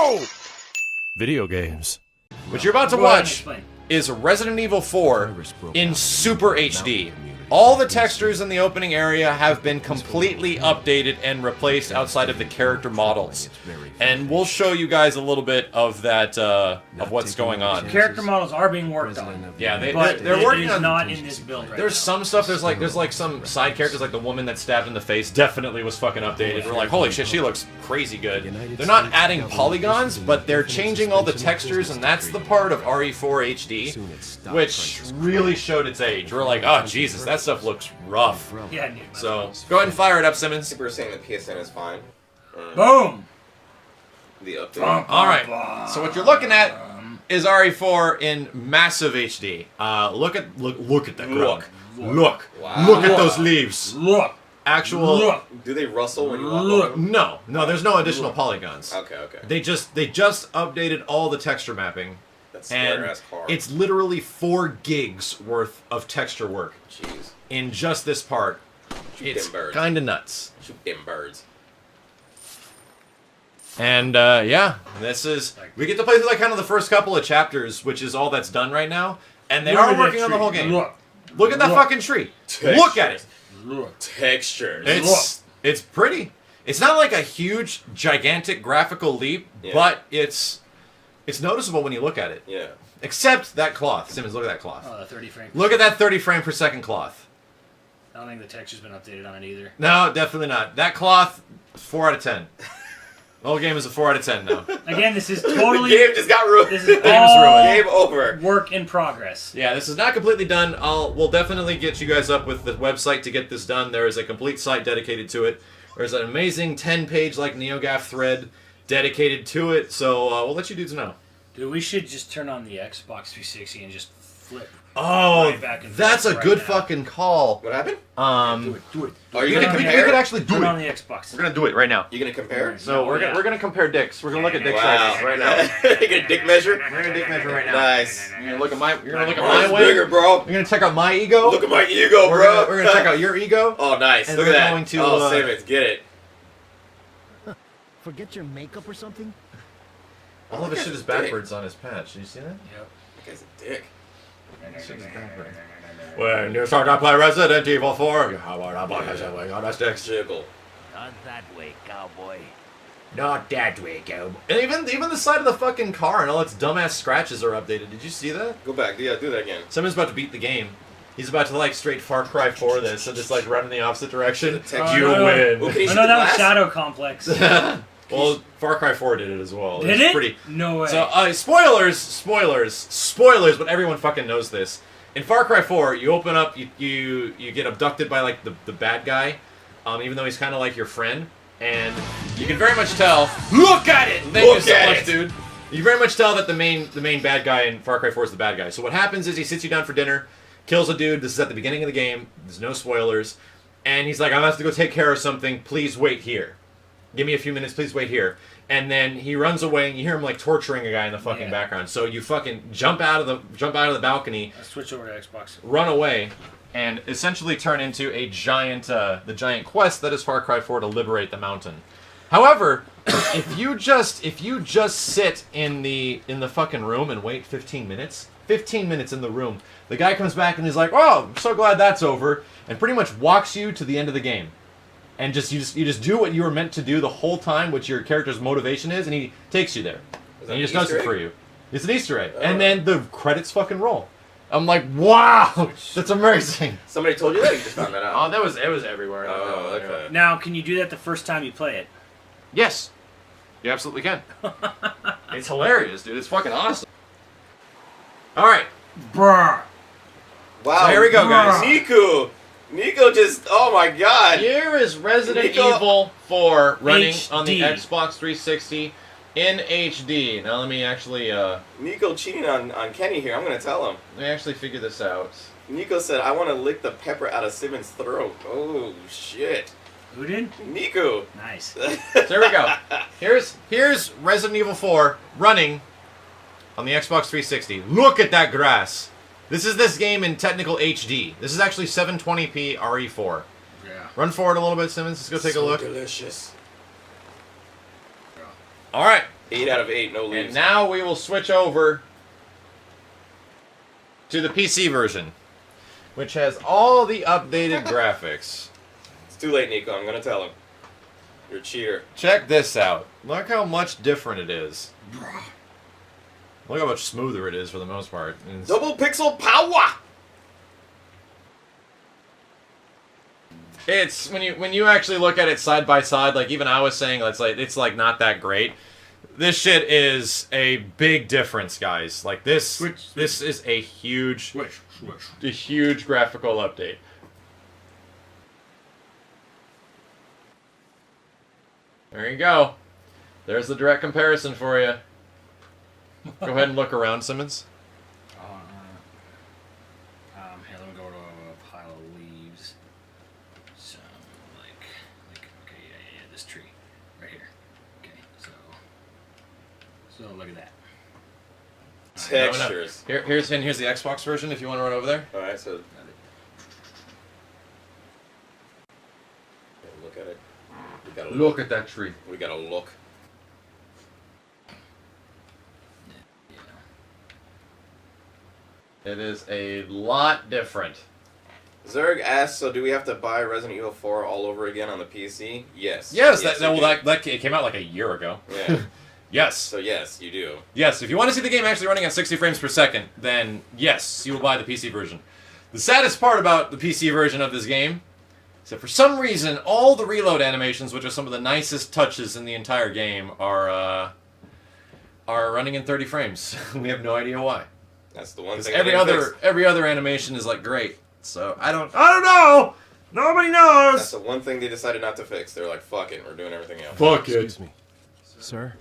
Go! Video games. What you're about to watch is Resident Evil 4 in Super HD. All the textures in the opening area have been completely updated and replaced outside of the character models. And we'll show you guys a little bit of that, of what's going on. Character models are being worked on. Yeah, they're working on. Not in this build right There's now. some stuff. There's like some side characters, like the woman that's stabbed in the face, definitely was fucking updated. We're like, holy shit, she looks crazy good. They're not adding polygons, but they're changing all the textures, and that's the part of RE4 HD, which really showed its age. We're like, oh Jesus, that stuff looks rough. Yeah, dude. So go ahead and fire it up, Simmons. People are saying the PSN is fine. Boom. The update. All right. So what you're looking at is RE4 in massive HD. Look at that grog. Look at those leaves. Look. Actual. Do they rustle when you walk over? No, there's no additional polygons. Okay. They just updated all the texture mapping. That's And square-ass car. it's literally 4 gigs worth of texture work Jeez. in just this part. It's them birds. kind of nuts. Shoot them birds. And yeah, we get to play through like kind of the first couple of chapters, which is all that's done right now. And they are working on the whole game. Look at that fucking tree. Look at it. Textures. It's pretty. It's not like a huge, gigantic graphical leap, but it's noticeable when you look at it. Yeah. Except that cloth. Simmons, look at that cloth. Oh, the 30 frame. Look at that 30 frame per second cloth. I don't think the texture's been updated on it either. No, definitely not. That cloth, 4 out of 10. The whole game is a 4 out of 10 now. Again, this is totally... The game just got ruined. This is Game's all ruined. Game over. work in progress. Yeah, this is not completely done. We'll definitely get you guys up with the website to get this done. There is a complete site dedicated to it. There's an amazing 10-page like NeoGAF thread dedicated to it. So we'll let you dudes know. Dude, we should just turn on the Xbox 360 and just flip. Oh, right back and that's forth a right good now. fucking call. What happened? Do it. Are you We gonna could compare? actually do Turn on it. the Xbox. We're gonna do it right now. You gonna compare? So we're gonna compare dicks. We're gonna look at dick Wow. sizes right now. You gonna dick measure? We're gonna dick measure right now. Nice. You're gonna look at my Mine's way. bigger, bro. You're gonna check out my ego. Look at my ego, bro. We're gonna check out your ego. Oh, nice. And Look we're at that. going to, oh, Simmons, get it. Forget your makeup or something? All of his shit is backwards on his patch. Did you see that? Yep. That guy's a dick. When you start to play Resident Evil 4, how about us dicks? Jiggle. Not that way, cowboy. Not that way, go. And even the side of the fucking car and all its dumbass scratches are updated. Did you see that? Go back. Yeah, do that again. Someone's about to beat the game. He's about to like straight Far Cry 4 this, so just like run in the opposite direction. Oh, You no. win. Oh, can you Oh, see no, the that was glass? Shadow Complex. Well, Far Cry 4 did it as well. Did It's it? Pretty. No way. So, spoilers, but everyone fucking knows this. In Far Cry 4, you open up, you get abducted by like the bad guy, even though he's kind of like your friend, and you can very much tell. Look at it! Thank you so much, dude. You can very much tell that the main bad guy in Far Cry 4 is the bad guy. So what happens is he sits you down for dinner, kills a dude. This is at the beginning of the game. There's no spoilers, and he's like, "I'm gonna have to go take care of something. Please wait here. Give me a few minutes. Please wait here." And then he runs away, and you hear him like torturing a guy in the fucking background. So you fucking jump out of the balcony, Let's switch over to Xbox. run away, and essentially turn into a giant the giant quest that is Far Cry 4 to liberate the mountain. However, if you just sit in the fucking room and wait 15 minutes in the room, the guy comes back and he's like, "Oh, I'm so glad that's over," and pretty much walks you to the end of the game. And you just do what you were meant to do the whole time, which your character's motivation is, and he takes you there. And he just does it for you. It's an Easter egg. And then the credits fucking roll. I'm like, wow, that's amazing. Somebody told you that? You just found that out. Oh, it was everywhere. Oh, okay. Now, can you do that the first time you play it? Yes, you absolutely can. It's hilarious, dude. It's fucking awesome. All right, Brr. Wow. So here we go, guys. Nico just, oh my god. here is Resident Nico- Evil 4 running on the HD. Xbox 360 in HD. Now let me actually Nico cheating on Kenny here. I'm going to tell him. figure this out. Nico said, I want to lick the pepper out of Simmons' throat. Oh, shit. Who did? Nico. Nice. So here we go. Here's Resident Evil 4 running on the Xbox 360. Look at that grass. This is this game in technical HD. This is actually 720p RE4. Yeah. Run forward a little bit, Simmons. Let's go take a look. Delicious. All right. 8 out of 8, no leaves. And now we will switch over to the PC version, which has all the updated graphics. It's too late, Nico. I'm gonna tell him. You're a cheater. Check this out. Look how much different it is. Look how much smoother it is for the most part. It's... Double pixel power! It's when you actually look at it side by side, like even I was saying, it's like not that great. This shit is a big difference, guys. Like this is a huge graphical update. There you go. There's the direct comparison for you. Go ahead and look around, Simmons. Here, let me go to a pile of leaves. So, okay, yeah, this tree right here. Okay, so look at that. Textures. Here's the Xbox version. If you want to run over there. All right, so look at it. We gotta Look at that tree. We gotta look. It is a lot different. Zerg asks, so do we have to buy Resident Evil 4 all over again on the PC? Yes. Yes, we do. that it came out like a year ago. Yeah. Yes. So yes, you do. Yes, if you want to see the game actually running at 60 frames per second, then yes, you will buy the PC version. The saddest part about the PC version of this game is that for some reason, all the reload animations, which are some of the nicest touches in the entire game, are running in 30 frames. We have no idea why. That's the one thing. Every other animation is like great. So I don't know. Nobody knows. That's the one thing they decided not to fix. They're like, fuck it, we're doing everything else. Fuck it. Excuse me, sir.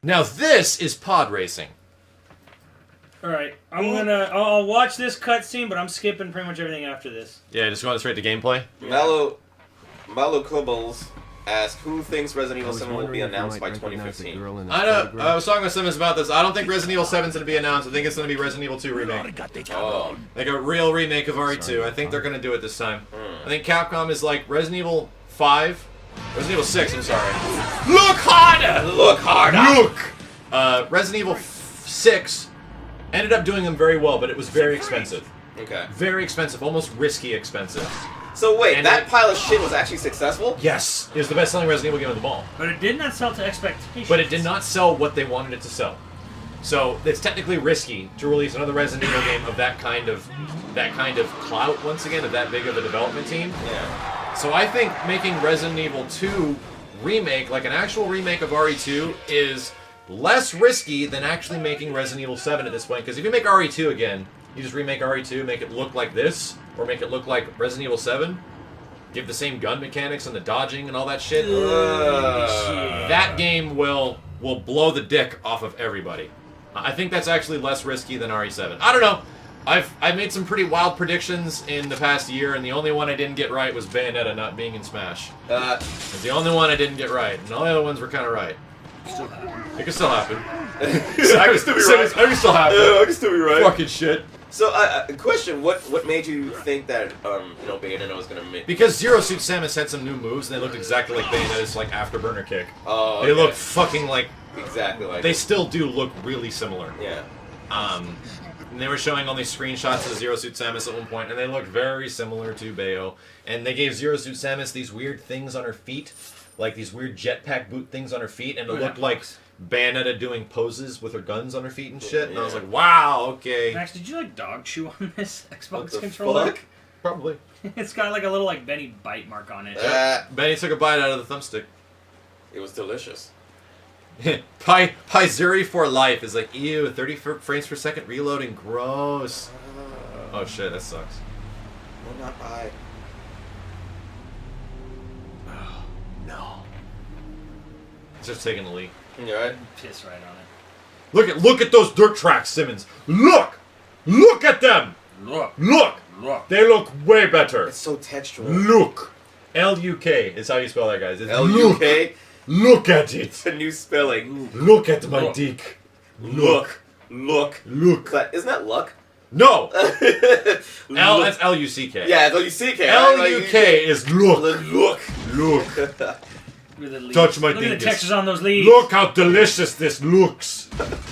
Now this is pod racing. All right, I'll watch this cutscene, but I'm skipping pretty much everything after this. Yeah, just going straight to gameplay. Malo Cobbles asked, who thinks Resident Evil 7 will be announced by 2015? I was talking with Simmons about this. I don't think Resident Evil 7 is going to be announced. I think it's going to be Resident Evil 2 remake. Oh. Like a real remake of RE2. I think they're going to do it this time. I think Capcom is like Resident Evil 5. Resident Evil 6, I'm sorry. Look harder! Look harder! Look! Resident Evil 6 ended up doing them very well, but it was very expensive. Okay. Very expensive. Almost risky expensive. So wait, And that pile of shit was actually successful? Yes. It was the best-selling Resident Evil game of them all. But it did not sell to expectations. But it did not sell what they wanted it to sell. So it's technically risky to release another Resident Evil game of that kind of clout once again, of that big of a development team. Yeah. So I think making Resident Evil 2 remake, like an actual remake of RE2, is less risky than actually making Resident Evil 7 at this point. Because if you make RE2 again, you just remake RE2, make it look like this, or make it look like Resident Evil 7, give the same gun mechanics and the dodging and all that shit, that game will blow the dick off of everybody. I think that's actually less risky than RE7. I don't know. I've made some pretty wild predictions in the past year, and the only one I didn't get right was Bayonetta not being in Smash. It's the only one I didn't get right, and all the other ones were kind of right. It can still happen. I can still be right. I can still happen. I can still be right. Fucking shit. So, question: What made you think that Bayonetta was gonna make? Because Zero Suit Samus had some new moves, and they looked exactly like Bayonetta's like afterburner kick. Oh, They look fucking like. exactly like. They still do look really similar. Yeah. And they were showing all these screenshots of Zero Suit Samus at one point, and they looked very similar to Bayo. And they gave Zero Suit Samus these weird things on her feet, like these weird jetpack boot things on her feet, and it looked like Bayonetta doing poses with her guns on her feet and shit. And I was like, wow, okay. Max, did you like dog chew on this Xbox What the controller? fuck? Probably. It's got like a little like Benny bite mark on it. Benny took a bite out of the thumbstick. It was delicious. Zuri for life is like, ew, 30 frames per second reloading, gross. Oh shit, that sucks. Well, not I. Oh, no. It's just taking a leak. You alright? Piss right on it. Look at those dirt tracks, Simmons. Look at them. Look. They look way better. It's so textural. Look. L-U-K is how you spell that, guys. It's L-U-K? Look at it. It's a new spelling. Look at my dick. Look. Isn't that luck? No. That's L-U-C-K. Yeah, it's L-U-C-K. L-U-K is look. Look. Look at the leaves. Touch my Look at dingus. the textures on those leaves. Look how delicious this looks.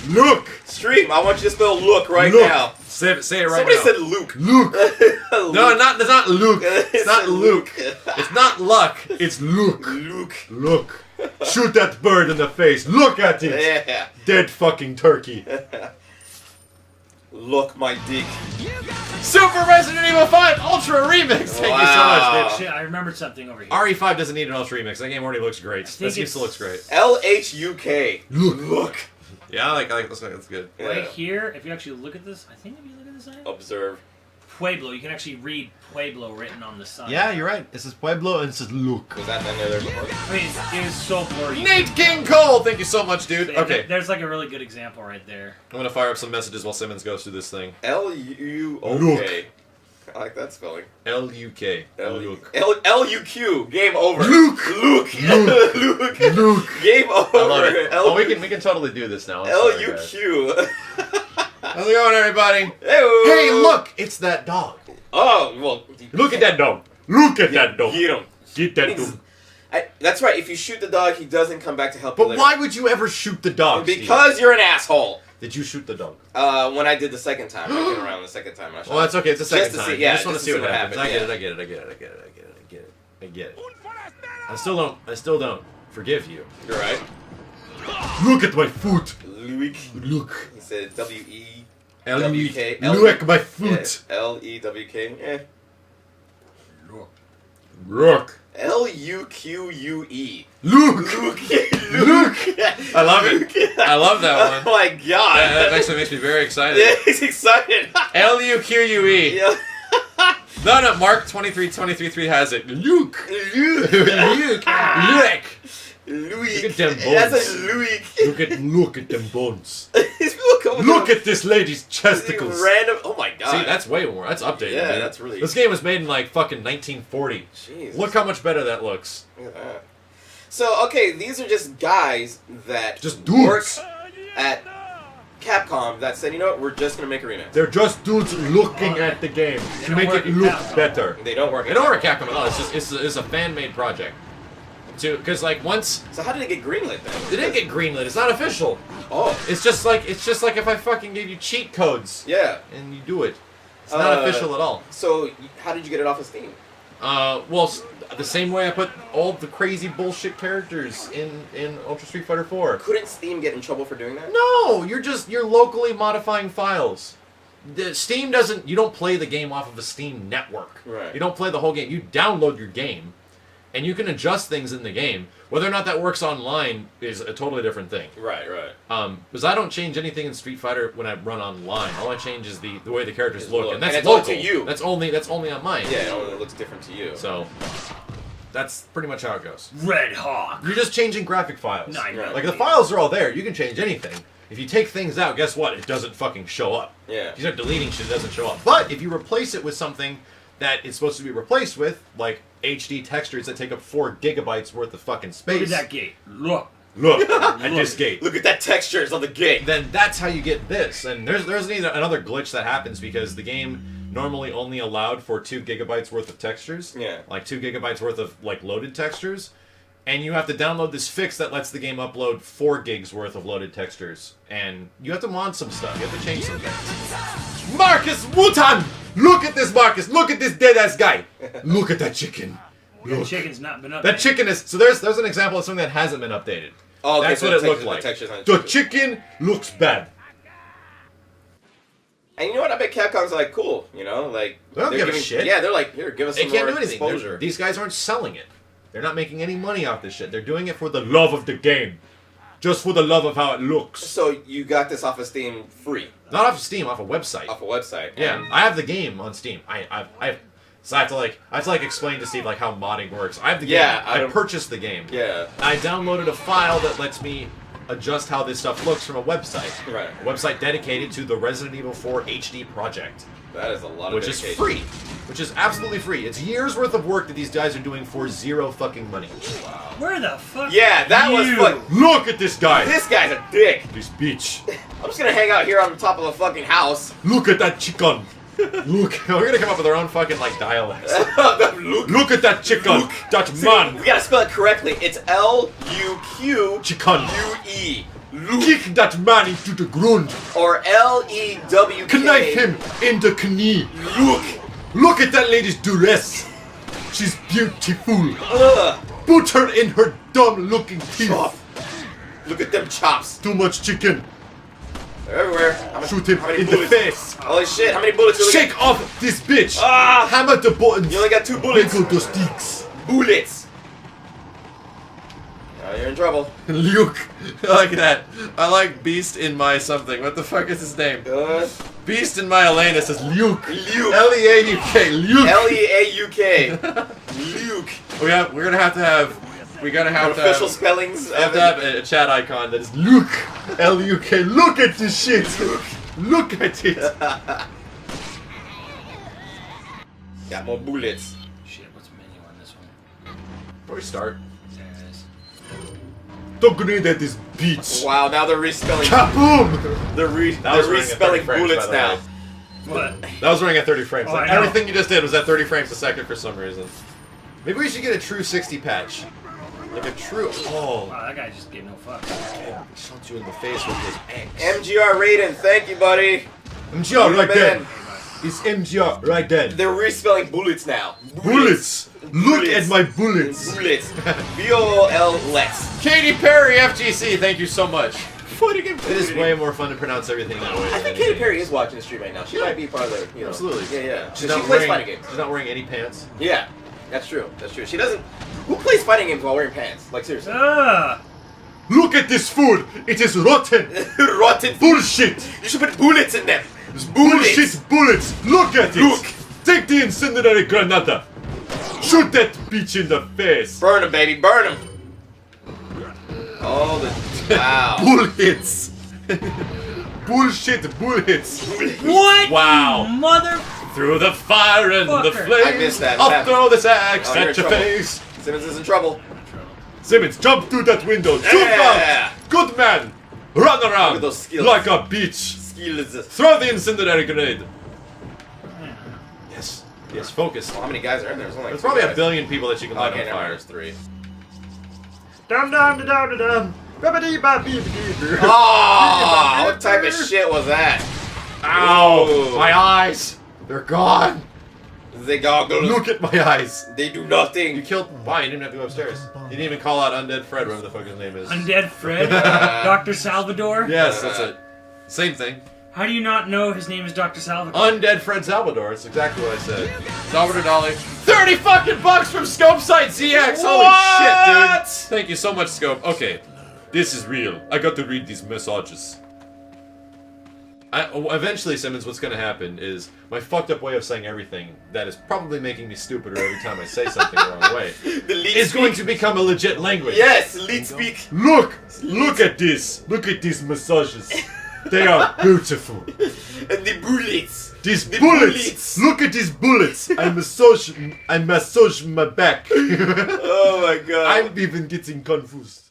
Look. Stream, I want you to spell look right Look. now. Say it right Somebody now. said Luke. Luke. Luke. No, it's not Luke. It's not Luke. Luke. It's not luck. It's Luke. Luke. Look. Shoot that bird in the face. Look at it. Yeah. Dead fucking turkey. Look, my dick. Super Resident Evil 5 Ultra Remix. Thank you so much, dude. Shit, I remembered something over here. RE5 doesn't need an Ultra Remix. That game already looks great. think This game it's- still looks great. LHUK. Look. Yeah, I like this one. That's good. Right Yeah. here, if you actually look at this, I think if you look at this sign, Observe. Pueblo. You can actually read Pueblo written on the sign. Yeah, you're right. This is Pueblo and this is Luke. Was that in there before? I mean, it was so blurry. Nate King Cole, thank you so much, dude. Okay, There's like a really good example right there. I'm gonna fire up some messages while Simmons goes through this thing. LUOK. I like that spelling. Luke. Luke. LUQ. Game over. Luke. Luke. Luke. Luke. Luke. Game over. I love it. Oh, we can totally do this now. I'm sorry, guys. LUQ. How's it going, everybody? Hey, Hey, look! It's that dog. Oh, well. Look at that dog. Look at that dog. Get him. Get that dog. That's right. If you shoot the dog, he doesn't come back to help you But later. why would you ever shoot the dog, Steve? Because you're an asshole. Did you shoot the dog? When I did the second time, I came around the second time. I shot Well, that's okay. It's the second Just to time. see- yeah, I just want to see what happens. I get it. yeah. I get it. I still don't forgive you. You're right. Look at my foot. Luke. Look. He said W-E. L-U-K. Look at my foot. L-E-W-K. Yeah. Look. L-U-Q-U-E. Luke. Luke. Luke. I love it. I love that Oh one. my god. That actually makes me very excited. Yeah, he's excited. L-U-Q-U-E. Yeah. No, Mark 23333 has it. Luke. Luke. Luke. Look. Louis. Look at them That's bones. a Louis. Look at them bones. These people come with Look them at this lady's chesticles. random. Oh my god. See, that's way more. That's updated. Yeah, dude. that's really- This game was made in like fucking 1940. Jesus. Look how much better that looks. Look at that. So okay, these are just guys that Just work dudes. at Capcom that said, you know what, we're just gonna make a remix. They're just dudes looking at the game to don't make work it at look Capcom. better. They don't work. They don't work at Capcom at all. It's just it's a fan-made project. Because like once So how did it get greenlit then? they didn't get greenlit, it's not official. Oh. It's just like if I fucking gave you cheat codes Yeah. and you do it. It's not Uh, official at all. So how did you get it off of Steam? The same way I put all the crazy bullshit characters in Ultra Street Fighter 4. Couldn't Steam get in trouble for doing that? No, you're locally modifying files. Steam doesn't. You don't play the game off of a Steam network. Right. You don't play the whole game. You download your game, and you can adjust things in the game. Whether or not that works online is a totally different thing. Right, right. Because I don't change anything in Street Fighter when I run online. All I change is the way the characters Is look, look. and that's And it's only local. to you. That's only on mine. Yeah, it only looks different to you. So that's pretty much how it goes. Red Hawk. You're just changing graphic files. No, I know. Like the files are all there. You can change anything. If you take things out, guess what? It doesn't fucking show up. Yeah. If you start deleting shit, it doesn't show up. But if you replace it with something that it's supposed to be replaced with, like HD textures that take up 4 gigabytes worth of fucking space. Look at that gate. Look. Look at this gate. Look at that textures on the gate. Then that's how you get this. And there's another glitch that happens because the game normally only allowed for 2 gigabytes worth of textures. Yeah. Like 2 gigabytes worth of like loaded textures. And you have to download this fix that lets the game upload 4 gigs worth of loaded textures. And you have to mod some stuff. You have to change some things. Marcus Wutan! Look at this, Marcus! Look at this dead-ass guy! Look at that chicken. The Look. chicken's not been up. That chicken is... So there's an example of something that hasn't been updated. Oh, okay, That's so what the it looked textures- like. the textures on The the chicken looks bad. And you know what? I bet Capcom's like, cool, you know? Like, They don't they're give a giving- shit. Yeah, they're like, here, give us They some can't more do anything. exposure. These guys aren't selling it. They're not making any money off this shit. They're doing it for the love of the game. Just for the love of how it looks. So you got this off of Steam free, Not off of Steam, off a website. off a website. Yeah, And- I have the game on Steam. So I have to explain to Steve like how modding works. I have the game. Yeah, I don't- purchased the game. Yeah. I downloaded a file that lets me adjust how this stuff looks from a website. Right. A website dedicated to the Resident Evil 4 HD project, That is a lot of which is dedication. free. Which is absolutely free. It's years worth of work that these guys are doing for 0 fucking money. Where the fuck? Yeah, that was You. fun. Look at this guy. This guy's a dick. This bitch. I'm just gonna hang out here on the top of a fucking house. Look at that chicken. Luke. We're gonna come up with our own fucking like dialects. Luke. Look at that chicken. That man. We gotta spell it correctly. It's L-U-Q-U-E. Chicken. Luke. Kick that man into the ground. Or L-E-W-K. Knife him in the knee. Luke. Look at that lady's dress. She's beautiful. Ugh. Put her in her dumb-looking teeth. Chop. Look at them chops. Too much chicken. They're everywhere. Shoot him in the face. Holy shit, how many bullets do we Shake off this bitch. Ah! Hammer the buttons. You only got 2 bullets. Wiggle the sticks. Bullets. Oh, you're in trouble. Luke. I like that. I like Beast in my something. What the fuck is his name? Beast in my Elena says Luke. Luke. L-E-A-U-K. Luke. L-E-A-U-K. Luke. We're gonna have to have. We gotta have to official have, spellings. have to have a chat icon that is Luke. L-U-K. Look at this shit. Look at it. Got more bullets. Shit, what's the menu on this one? Before we start. There it is. Don't grenade at this beach. Wow, now they're respelling. Kaboom! They're respelling bullets now. What? That was running at 30 frames. Oh, Like, I know. everything you just did was at 30 frames a second for some reason. Maybe we should get a true 60 patch. Like a true. Oh. Wow, that guy just gave no fuck. He shot you in the face with his axe. MGR Raiden, thank you, buddy. MGR right there. Man, It's MGR right there. they're respelling bullets now. Bullets. Look at my bullets. Bullets. B-O-L-Let's. Katy Perry FGC, thank you so much. It is way more fun to pronounce everything that way. I think Katy Perry is watching the stream right now. She might be part of the, you know. Absolutely. Yeah, yeah. She's She not plays wearing, fighting games. she's not wearing any pants. Yeah, that's true. That's true. She doesn't. Who plays fighting games while wearing pants? Like seriously. Look at this food. It is rotten. Rotten. Bullshit. You should put bullets in them. Bullshit bullets. Look at it. Look. Take the incendiary granada. Shoot that bitch in the face. Burn them, baby. Burn them. Oh, the wow. Bullets. Bullshit bullets. What? Wow. Mother. Through the fire and the Fucker. flames. I missed that. I'll throw this axe Oh, you're in at your trouble. face. Simmons is in trouble. Simmons, jump through that window. Jump Yeah. out. Good man. Run around Look at those skills. like a bitch. Skills. Throw the incendiary grenade. Yes. Yes, focus. How many guys are in there? There's only like There's probably two a guys. billion people that you can light Okay, on never mind, fire. there's 3. Dum dum dum dum dum. Oh, what type of shit was that? Ow! Whoa. My eyes! They're gone! They goggles. Look at my eyes! They do You nothing. killed. Why? You didn't have to go upstairs. You didn't even call out Undead Fred, whatever the fuck his name is. Undead Fred? Dr. Salvador? Yes, that's it. Same thing. How do you not know his name is Dr. Salvador? Undead Fred Salvador. That's exactly what I said. Salvador Dali. 30 fucking bucks from Scope Site ZX! Holy shit, dude! Thank you so much, Scope. Okay. This is real. I got to read these messages. Eventually, Simmons, what's going to happen is my fucked up way of saying everything that is probably making me stupider every time I say something the wrong way The lead is going speak- to become a legit language. Yes, lead speak. Look at this. Look at these massages. They are beautiful. And the bullets. These The bullets. Look at these bullets. I massage my back. Oh my god. I'm even getting confused.